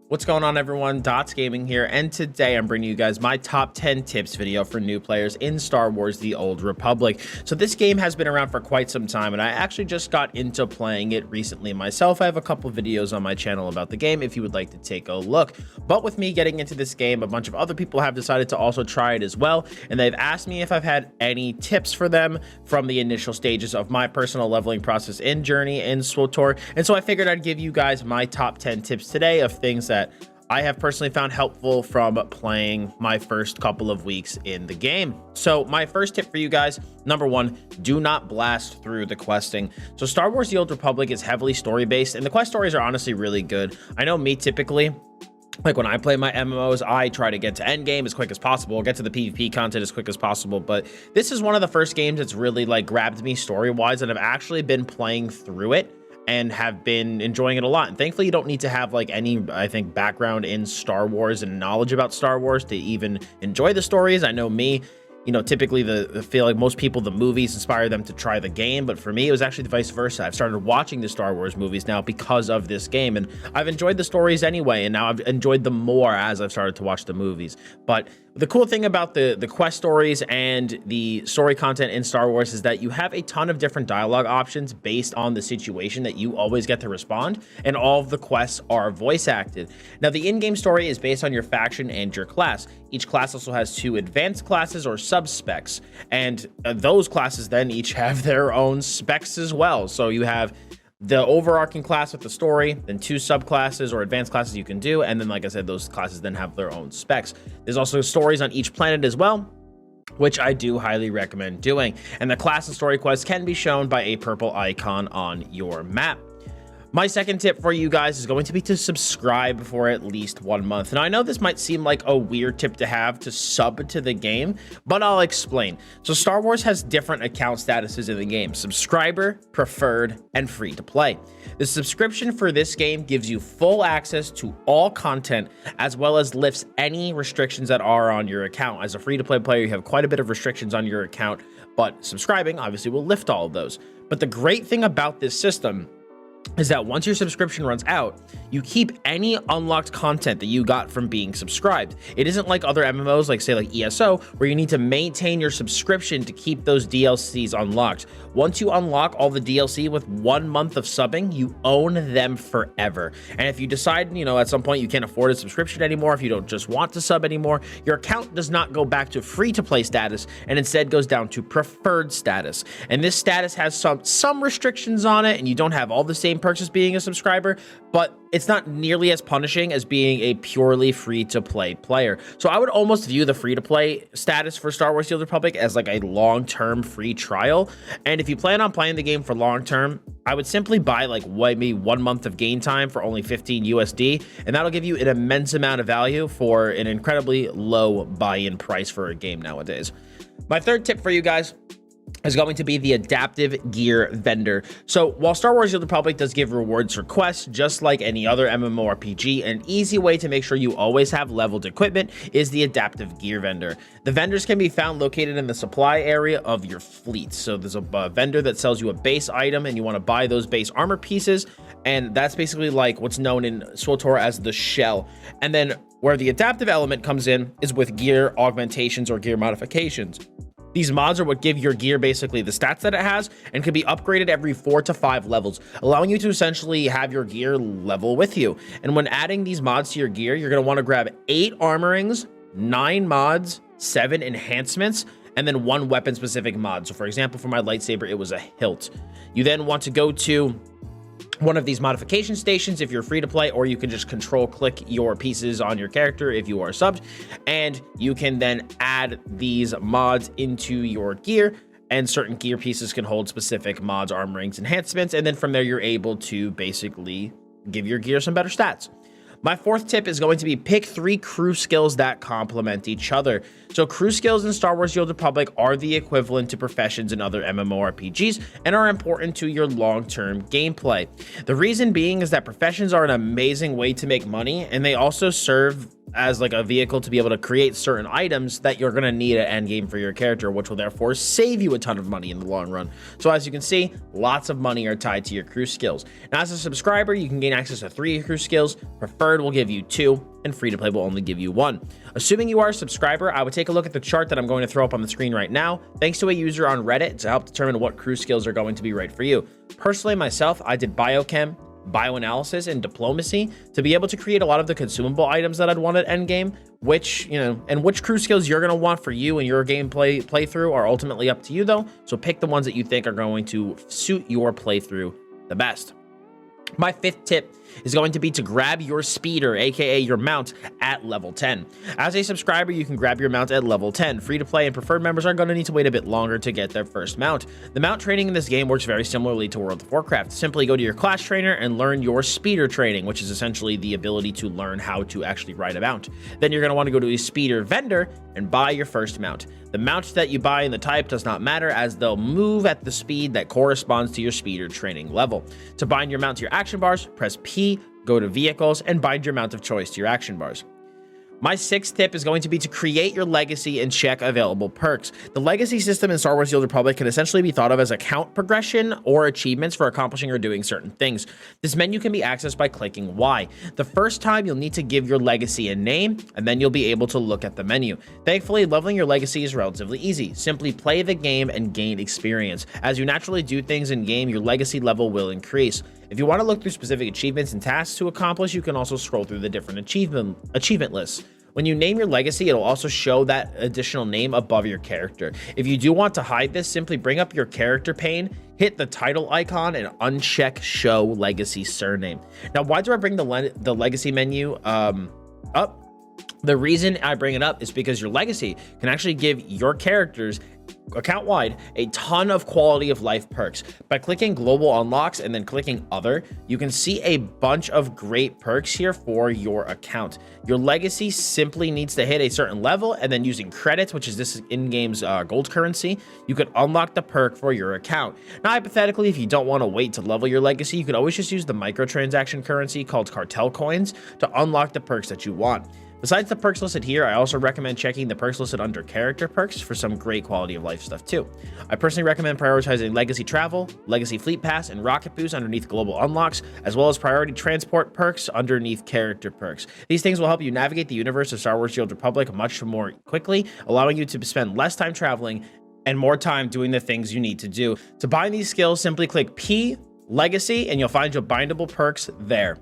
What's going on, everyone? Dottz Gaming here, and today I'm bringing you guys my top 10 tips video for new players in Star Wars: The Old Republic. So this game has been around for quite some time, and I actually just got into playing it recently myself. I have a couple videos on my channel about the game if you would like to take a look. But with me getting into this game, a bunch of other people have decided to also try it as well, and they've asked me if I've had any tips for them from the initial stages of my personal leveling process in Journey in SWTOR. And so I figured I'd give you guys my top 10 tips today of things that I have personally found helpful from playing my first couple of weeks in the game. So my first tip for you guys, number one, do not blast through the questing. So Star Wars: The Old Republic is heavily story based, and the quest stories are honestly really good. I know me typically, like when I play my MMOs, I try to get to end game as quick as possible, get to the PvP content as quick as possible. But this is one of the first games that's really like grabbed me story wise, and I've actually been playing through it and have been enjoying it a lot. And thankfully you don't need to have like any, I think, background in Star Wars and knowledge about Star Wars to even enjoy the stories. I know me, you know, typically I feel like most people, the movies inspire them to try the game, but for me, it was actually the vice versa. I've started watching the Star Wars movies now because of this game, and I've enjoyed the stories anyway, and now I've enjoyed them more as I've started to watch the movies. But the cool thing about the quest stories and the story content in Star Wars is that you have a ton of different dialogue options based on the situation that you always get to respond, and all of the quests are voice acted. Now, the in-game story is based on your faction and your class. Each class also has 2 advanced classes or sub-specs, and those classes then each have their own specs as well. So you have the overarching class with the story, then 2 subclasses or advanced classes you can do, and then, like I said, those classes then have their own specs. There's also stories on each planet as well, which I do highly recommend doing. And the class and story quests can be shown by a purple icon on your map. My second tip for you guys is going to be to subscribe for at least 1 month. Now, I know this might seem like a weird tip to have to sub to the game, but I'll explain. So Star Wars has different account statuses in the game: subscriber, preferred, and free to play. The subscription for this game gives you full access to all content, as well as lifts any restrictions that are on your account. As a free to play player, you have quite a bit of restrictions on your account, but subscribing obviously will lift all of those. But the great thing about this system is that once your subscription runs out, you keep any unlocked content that you got from being subscribed. It isn't like other MMOs, like say like ESO, where you need to maintain your subscription to keep those DLCs unlocked. Once you unlock all the DLC with 1 month of subbing, you own them forever. And if you decide, you know, at some point you can't afford a subscription anymore, if you don't just want to sub anymore, your account does not go back to free to play status and instead goes down to preferred status. And this status has some restrictions on it, and you don't have all the same perks as being a subscriber, but it's not nearly as punishing as being a purely free-to-play player. So I would almost view the free-to-play status for Star Wars: The Old Republic as like a long-term free trial. And if you plan on playing the game for long-term, I would simply buy like maybe 1 month of game time for only 15 USD, and that'll give you an immense amount of value for an incredibly low buy-in price for a game nowadays. My third tip for you guys is going to be the adaptive gear vendor. So while Star Wars: The Old Republic does give rewards for quests, just like any other MMORPG, an easy way to make sure you always have leveled equipment is the adaptive gear vendor. The vendors can be found located in the supply area of your fleet. So there's a vendor that sells you a base item, and you want to buy those base armor pieces, and that's basically like what's known in SWTOR as the shell. And then where the adaptive element comes in is with gear augmentations or gear modifications. These mods are what give your gear basically the stats that it has and can be upgraded every 4 to 5 levels, allowing you to essentially have your gear level with you. And when adding these mods to your gear, you're going to want to grab 8 armorings, 9 mods, 7 enhancements, and then 1 weapon-specific mod. So for example, for my lightsaber, it was a hilt. You then want to go to one of these modification stations if you're free to play, or you can just control click your pieces on your character if you are subbed, and you can then add these mods into your gear, and certain gear pieces can hold specific mods, armorings, enhancements, and then from there you're able to basically give your gear some better stats. My fourth tip is going to be pick 3 crew skills that complement each other. So crew skills in Star Wars: The Old Republic are the equivalent to professions in other MMORPGs and are important to your long-term gameplay. The reason being is that professions are an amazing way to make money, and they also serve as like a vehicle to be able to create certain items that you're going to need at end game for your character, which will therefore save you a ton of money in the long run. So as you can see, lots of money are tied to your crew skills. Now, as a subscriber, you can gain access to 3 crew skills. Preferred will give you 2, and free to play will only give you 1. Assuming you are a subscriber, I would take a look at the chart that I'm going to throw up on the screen right now, thanks to a user on Reddit, to help determine what crew skills are going to be right for you. Personally, myself, I did biochem, bioanalysis, and diplomacy to be able to create a lot of the consumable items that I'd want at endgame, which, you know, and which crew skills you're going to want for you and your gameplay playthrough are ultimately up to you though. So pick the ones that you think are going to suit your playthrough the best. My 5th tip is going to be to grab your speeder, aka your mount, at level 10. As a subscriber, you can grab your mount at level 10. Free to play and preferred members are going to need to wait a bit longer to get their first mount. The mount training in this game works very similarly to World of Warcraft. Simply go to your class trainer and learn your speeder training, which is essentially the ability to learn how to actually ride a mount. Then you're going to want to go to a speeder vendor and buy your first mount. The mount that you buy and the type does not matter, as they'll move at the speed that corresponds to your speeder training level. To bind your mount to your action bars, press P, go to vehicles, and bind your mount of choice to your action bars. My 6th tip is going to be to create your legacy and check available perks. The legacy system in Star Wars: The Old Republic can essentially be thought of as a count progression or achievements for accomplishing or doing certain things. This menu can be accessed by clicking Y. The first time, you'll need to give your legacy a name, and then you'll be able to look at the menu. Thankfully, leveling your legacy is relatively easy. Simply play the game and gain experience. As you naturally do things in game, your legacy level will increase. If you want to look through specific achievements and tasks to accomplish, you can also scroll through the different achievement lists. When you name your legacy, it'll also show that additional name above your character. If you do want to hide this, simply bring up your character pane, hit the title icon, and uncheck show legacy surname. Now, why do I bring the legacy menu up? The reason I bring it up is because your legacy can actually give your characters account-wide a ton of quality of life perks. By clicking global unlocks and then clicking other, you can see a bunch of great perks here for your account. Your legacy simply needs to hit a certain level, and then using credits, which is this in-game's gold currency, you could unlock the perk for your account. Now, hypothetically, if you don't want to wait to level your legacy, you could always just use the microtransaction currency called cartel coins to unlock the perks that you want. Besides the perks listed here, I also recommend checking the perks listed under character perks for some great quality of life stuff too. I personally recommend prioritizing Legacy Travel, Legacy Fleet Pass, and Rocket Boost underneath global unlocks, as well as priority transport perks underneath character perks. These things will help you navigate the universe of Star Wars: The Old Republic much more quickly, allowing you to spend less time traveling and more time doing the things you need to do. To bind these skills, simply click P, Legacy, and you'll find your bindable perks there.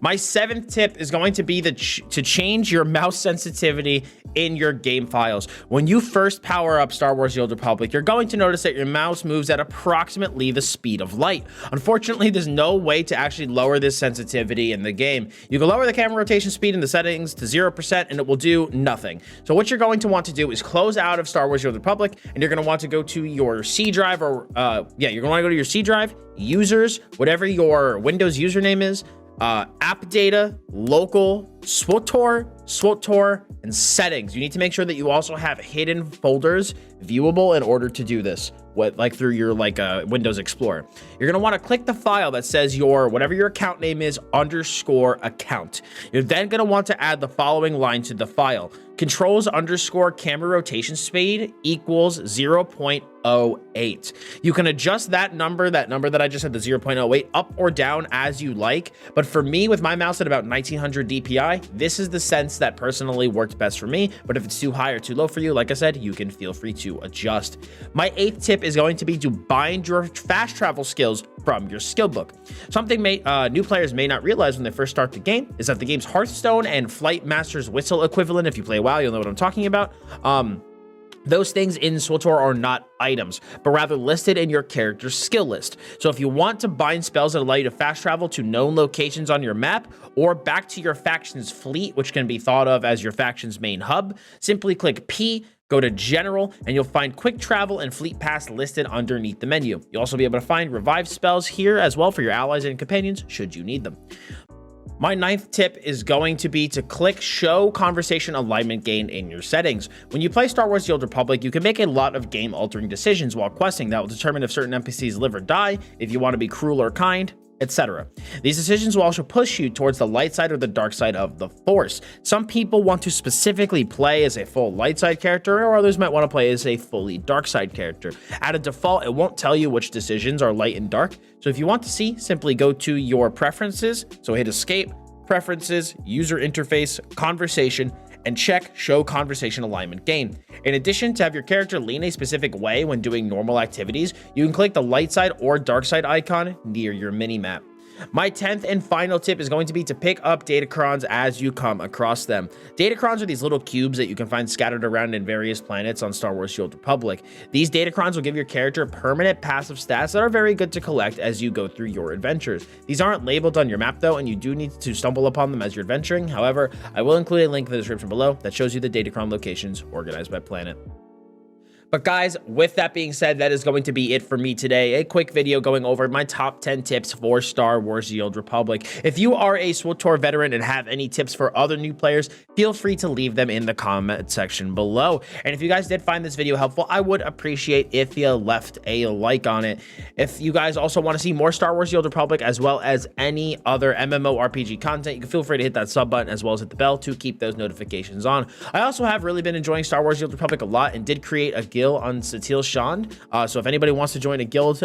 My 7th tip is going to be to change your mouse sensitivity in your game files. When you first power up Star Wars: The Old Republic, you're going to notice that your mouse moves at approximately the speed of light. Unfortunately, there's no way to actually lower this sensitivity in the game. You can lower the camera rotation speed in the settings to 0% and it will do nothing. So what you're going to want to do is close out of Star Wars: The Old Republic, and you're going to want to go to your C drive, or you're going to want to go to your C drive, users, whatever your Windows username is, app data, local, SWTOR, and settings. You need to make sure that you also have hidden folders viewable in order to do this, through your Windows Explorer. You're going to want to click the file that says whatever your account name is _account. You're then going to want to add the following line to the file: controls _ camera rotation speed equals 0.08. You can adjust that number that I just said, the 0.08, up or down as you like. But for me, with my mouse at about 1900 DPI, this is the sense that personally worked best for me. But if it's too high or too low for you, like I said, you can feel free to adjust. My 8th tip is going to be to bind your fast travel skills from your skill book. Something new players may not realize when they first start the game is that the game's Hearthstone and Flight Master's Whistle equivalent, if you play WoW, you'll know what I'm talking about. Those things in SWTOR are not items, but rather listed in your character's skill list. So if you want to bind spells that allow you to fast travel to known locations on your map or back to your faction's fleet, which can be thought of as your faction's main hub, simply click P, go to General, and you'll find Quick Travel and Fleet Pass listed underneath the menu. You'll also be able to find revive spells here as well for your allies and companions should you need them. My 9th tip is going to be to click Show Conversation Alignment Gain in your settings. When you play Star Wars: The Old Republic, you can make a lot of game-altering decisions while questing that will determine if certain NPCs live or die, if you want to be cruel or kind, etc. These decisions will also push you towards the light side or the dark side of the Force. Some people want to specifically play as a full light side character, or others might want to play as a fully dark side character. At a default, it won't tell you which decisions are light and dark, so if you want to see, simply go to your preferences, so hit escape, preferences, user interface, conversation, and check show conversation alignment gain. In addition, to have your character lean a specific way when doing normal activities, you can click the light side or dark side icon near your minimap. My 10th and final tip is going to be to pick up datacrons as you come across them. Datacrons are these little cubes that you can find scattered around in various planets on Star Wars: The Old Republic. These datacrons will give your character permanent passive stats that are very good to collect as you go through your adventures. These aren't labeled on your map though, and you do need to stumble upon them as you're adventuring. However, I will include a link in the description below that shows you the datacron locations organized by planet. But guys, with that being said, that is going to be it for me today. A quick video going over my top 10 tips for Star Wars: The Old Republic. If you are a SWTOR veteran and have any tips for other new players, feel free to leave them in the comment section below. And if you guys did find this video helpful, I would appreciate if you left a like on it. If you guys also want to see more Star Wars: The Old Republic, as well as any other MMORPG content, you can feel free to hit that sub button as well as hit the bell to keep those notifications on. I also have really been enjoying Star Wars: The Old Republic a lot and did create a guild on Satil Shand. So if anybody wants to join a guild,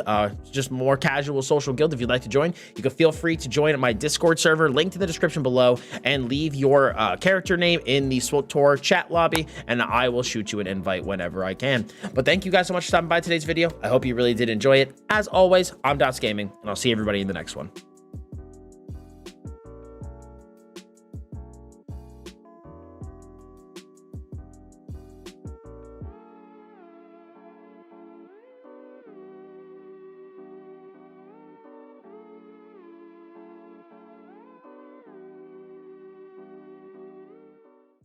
just more casual social guild, if you'd like to join, you can feel free to join my Discord server, linked in the description below, and leave your character name in the SWTOR chat lobby, and I will shoot you an invite whenever I can. But thank you guys so much for stopping by today's video. I hope you really did enjoy it. As always, I'm Dottz Gaming, and I'll see everybody in the next one.